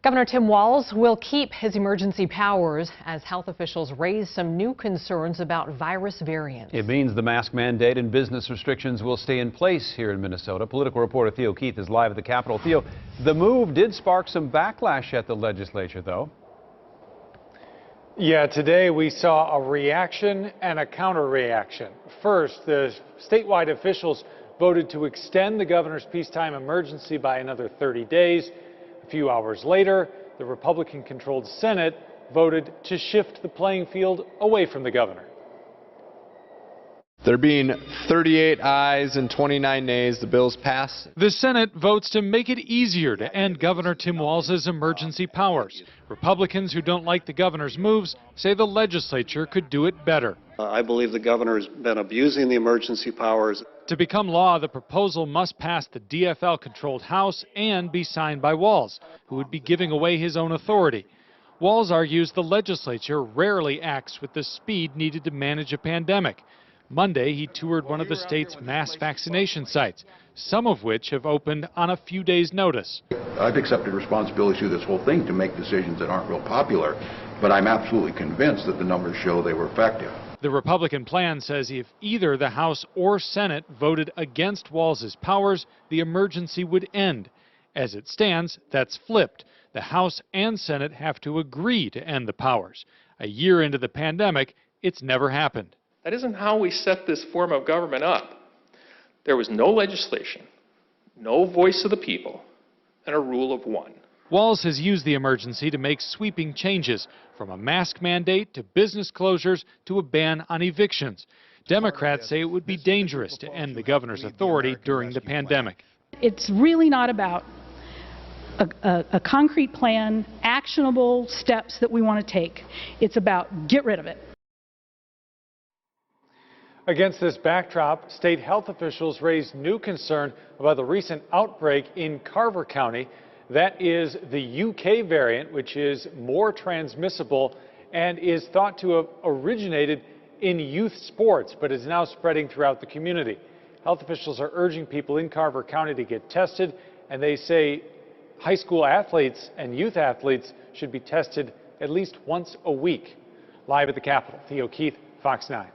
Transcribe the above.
Governor Tim Walz will keep his emergency powers as health officials raise some new concerns about virus variants. It means the mask mandate and business restrictions will stay in place here in Minnesota. Political reporter Theo Keith is live at the Capitol. Theo, the move did spark some backlash at the legislature, though. Yeah, today we saw a reaction and a counter-reaction. First, the statewide officials voted to extend the governor's peacetime emergency by another 30 days. A few hours later, the Republican-controlled Senate voted to shift the playing field away from the governor. There being 38 ayes and 29 nays, the bill's passed. The Senate votes to make it easier to end Governor Tim Walz's emergency powers. Republicans who don't like the governor's moves say the legislature could do it better. I believe the governor has been abusing the emergency powers. To become law, the proposal must pass the DFL-controlled House and be signed by Walz, who would be giving away his own authority. Walz argues the legislature rarely acts with the speed needed to manage a pandemic. Monday, he toured one of the state's mass vaccination sites, some of which have opened on a few days' notice. I've accepted responsibility through this whole thing to make decisions that aren't real popular, but I'm absolutely convinced that the numbers show they were effective. The Republican plan says if either the House or Senate voted against Walz's powers, the emergency would end. As it stands, that's flipped. The House and Senate have to agree to end the powers. A year into the pandemic, it's never happened. That isn't how we set this form of government up. There was no legislation, no voice of the people, and a rule of one. Walz has used the emergency to make sweeping changes, from a mask mandate to business closures to a ban on evictions. Democrats say it would be dangerous to end the governor's authority during the pandemic. It's really not about a concrete plan, actionable steps that we want to take. It's about get rid of it. Against this backdrop, state health officials raised new concern about the recent outbreak in Carver County. That is the UK variant, which is more transmissible and is thought to have originated in youth sports, but is now spreading throughout the community. Health officials are urging people in Carver County to get tested, and they say high school athletes and youth athletes should be tested at least once a week. Live at the Capitol, Theo Keith, Fox 9.